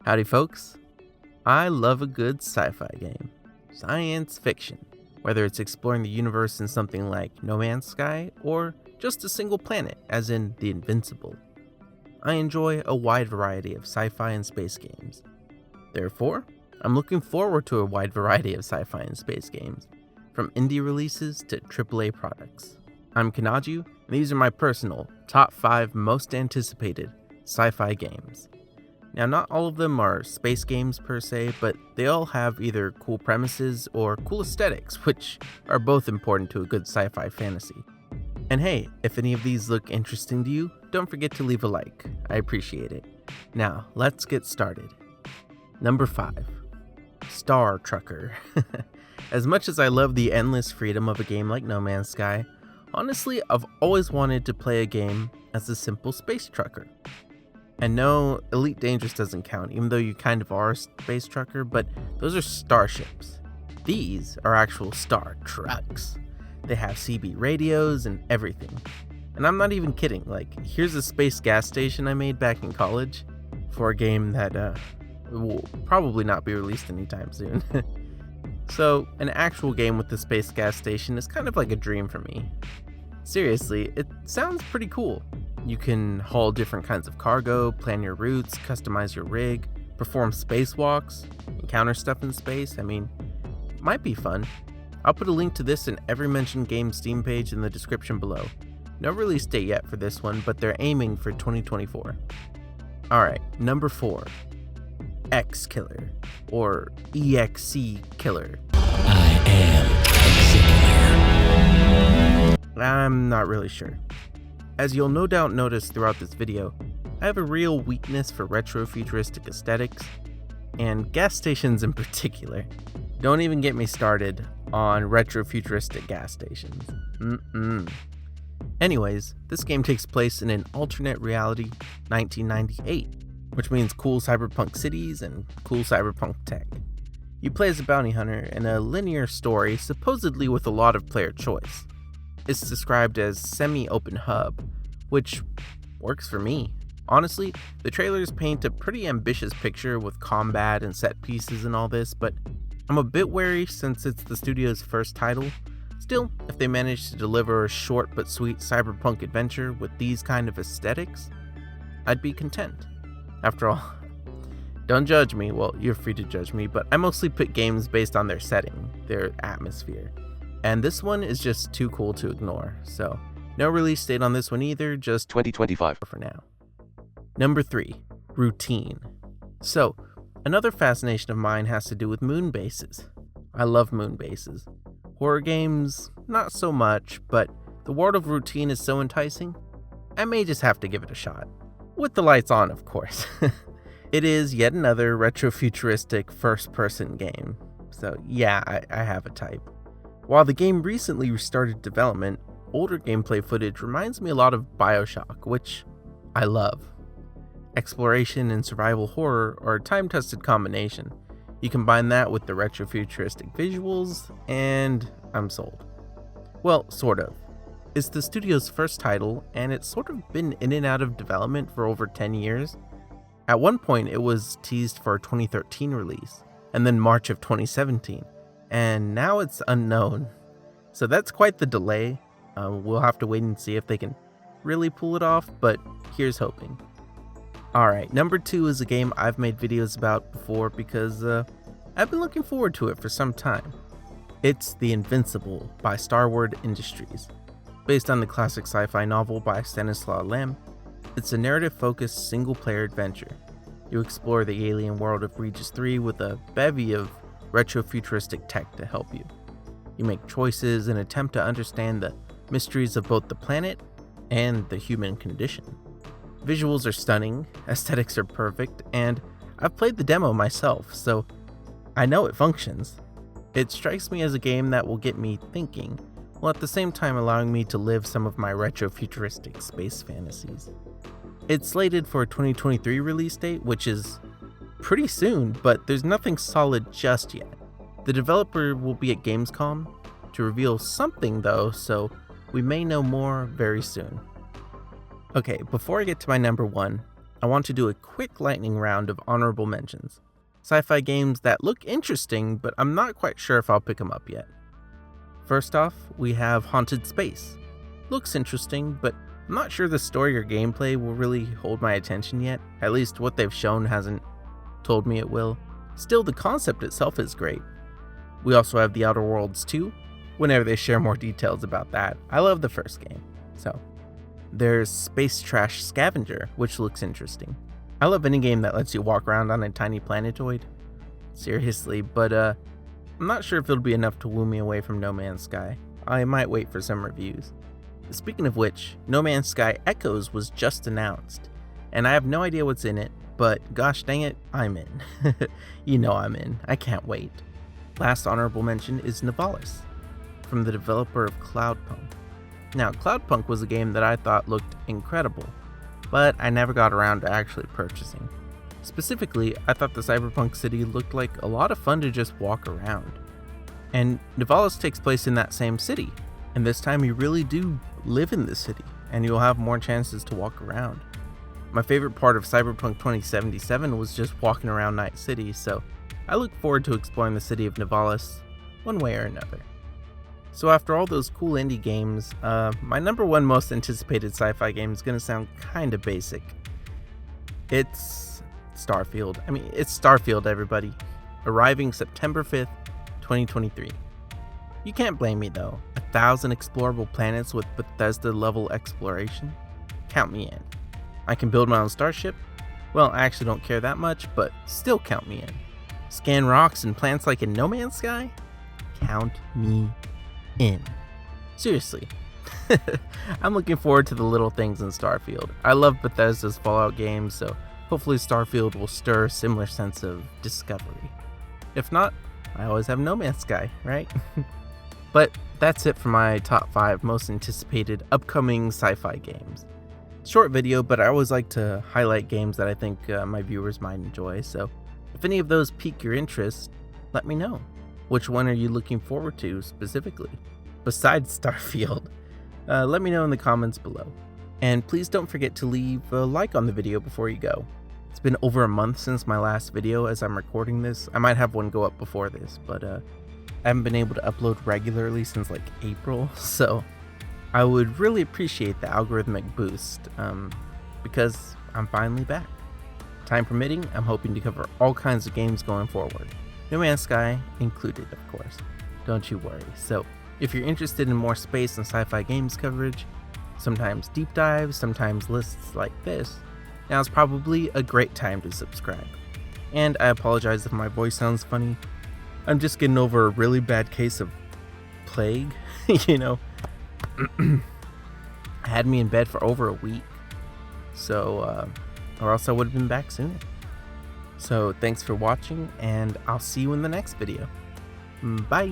Howdy folks, I love a good sci-fi game, science fiction, whether it's exploring the universe in something like No Man's Sky or just a single planet as in the Invincible. I enjoy a wide variety of sci-fi and space games. Therefore, I'm looking forward to a wide variety of sci-fi and space games, from indie releases to AAA products. I'm Kanaju, and these are my personal top 5 most anticipated sci-fi games. Now, not all of them are space games per se, but they all have either cool premises or cool aesthetics, which are both important to a good sci-fi fantasy. And hey, if any of these look interesting to you, don't forget to leave a like. I appreciate it. Now, let's get started. Number 5. Star Trucker. As much as I love the endless freedom of a game like No Man's Sky, honestly, I've always wanted to play a game as a simple space trucker. And no, Elite Dangerous doesn't count, even though you kind of are a space trucker, but those are starships. These are actual star trucks. They have CB radios and everything. And I'm not even kidding, like, here's a space gas station I made back in college for a game that will probably not be released anytime soon. So, an actual game with the space gas station is kind of like a dream for me. Seriously, it sounds pretty cool. You can haul different kinds of cargo, plan your routes, customize your rig, perform spacewalks, encounter stuff in space. I mean, might be fun. I'll put a link to this and every mentioned game Steam page in the description below. No release date yet for this one, but they're aiming for 2024. Alright, number 4. EXEKILLER, or EXEKILLER. I am EXEKILLER. I'm not really sure. As you'll no doubt notice throughout this video, I have a real weakness for retro-futuristic aesthetics, and gas stations in particular. Don't even get me started on retro-futuristic gas stations. Anyways, this game takes place in an alternate reality 1998, which means cool cyberpunk cities and cool cyberpunk tech. You play as a bounty hunter in a linear story, supposedly with a lot of player choice. It's described as semi-open hub, which works for me. Honestly, the trailers paint a pretty ambitious picture with combat and set pieces and all this, but I'm a bit wary since it's the studio's first title. Still, if they manage to deliver a short but sweet cyberpunk adventure with these kind of aesthetics, I'd be content. After all, don't judge me, well, you're free to judge me, but I mostly pick games based on their setting, their atmosphere. And this one is just too cool to ignore, so no release date on this one either, just 2025 for now. Number 3, routine. So, another fascination of mine has to do with moon bases. I love moon bases. Horror games, not so much, but the world of routine is so enticing, I may just have to give it a shot. With the lights on, of course. It is yet another retro-futuristic first-person game, so yeah, I have a type. While the game recently restarted development, older gameplay footage reminds me a lot of BioShock, which I love. Exploration and survival horror are a time-tested combination. You combine that with the retro-futuristic visuals, and I'm sold. Well, sort of. It's the studio's first title, and it's sort of been in and out of development for over 10 years. At one point, it was teased for a 2013 release, and then March of 2017. And now it's unknown. So that's quite the delay. We'll have to wait and see if they can really pull it off, but here's hoping. Alright, number 2 is a game I've made videos about before because I've been looking forward to it for some time. It's The Invincible by Starfield Industries. Based on the classic sci-fi novel by Stanislaw Lem, it's a narrative-focused single-player adventure. You explore the alien world of Regis 3 with a bevy of retro-futuristic tech to help you. You make choices and attempt to understand the mysteries of both the planet and the human condition. Visuals are stunning, aesthetics are perfect, and I've played the demo myself, so I know it functions. It strikes me as a game that will get me thinking, while at the same time allowing me to live some of my retro-futuristic space fantasies. It's slated for a 2023 release date, which is pretty soon, but there's nothing solid just yet. The developer will be at Gamescom to reveal something though, so we may know more very soon. Okay, before I get to my number 1, I want to do a quick lightning round of honorable mentions. Sci-fi games that look interesting, but I'm not quite sure if I'll pick them up yet. First off, we have Haunted Space. Looks interesting, but I'm not sure the story or gameplay will really hold my attention yet. At least what they've shown hasn't told me it will. Still, the concept itself is great. We also have The Outer Worlds 2, whenever they share more details about that. I love the first game. So, there's Space Trash Scavenger, which looks interesting. I love any game that lets you walk around on a tiny planetoid. Seriously, but I'm not sure if it'll be enough to woo me away from No Man's Sky. I might wait for some reviews. Speaking of which, No Man's Sky Echoes was just announced, and I have no idea what's in it, but gosh dang it, I'm in. You know I'm in. I can't wait. Last honorable mention is Nivalis, from the developer of Cloudpunk. Now, Cloudpunk was a game that I thought looked incredible, but I never got around to actually purchasing. Specifically, I thought the cyberpunk city looked like a lot of fun to just walk around. And Nivalis takes place in that same city, and this time you really do live in the city, and you'll have more chances to walk around. My favorite part of Cyberpunk 2077 was just walking around Night City, so I look forward to exploring the city of Nivalis one way or another. So after all those cool indie games, my number one most anticipated sci-fi game is going to sound kind of basic. It's Starfield. It's Starfield, everybody. Arriving September 5th, 2023. You can't blame me though. 1,000 explorable planets with Bethesda-level exploration? Count me in. I can build my own starship. Well, I actually don't care that much, but still count me in. Scan rocks and plants like in No Man's Sky? Count me in. Seriously. I'm looking forward to the little things in Starfield. I love Bethesda's Fallout games, so hopefully Starfield will stir a similar sense of discovery. If not, I always have No Man's Sky, right? But that's it for my top 5 most anticipated upcoming sci-fi games. Short video, but I always like to highlight games that I think my viewers might enjoy, so if any of those pique your interest, let me know. Which one are you looking forward to specifically? Besides Starfield, let me know in the comments below. And please don't forget to leave a like on the video before you go. It's been over a month since my last video as I'm recording this. I might have one go up before this, but I haven't been able to upload regularly since like April, so I would really appreciate the algorithmic boost because I'm finally back. Time permitting, I'm hoping to cover all kinds of games going forward. No Man's Sky included, of course. Don't you worry. So, if you're interested in more space and sci-fi games coverage, sometimes deep dives, sometimes lists like this, now's probably a great time to subscribe. And I apologize if my voice sounds funny. I'm just getting over a really bad case of plague, you know. Had me in bed for over a week. So, or else I would have been back sooner. So thanks for watching, and I'll see you in the next video. Bye!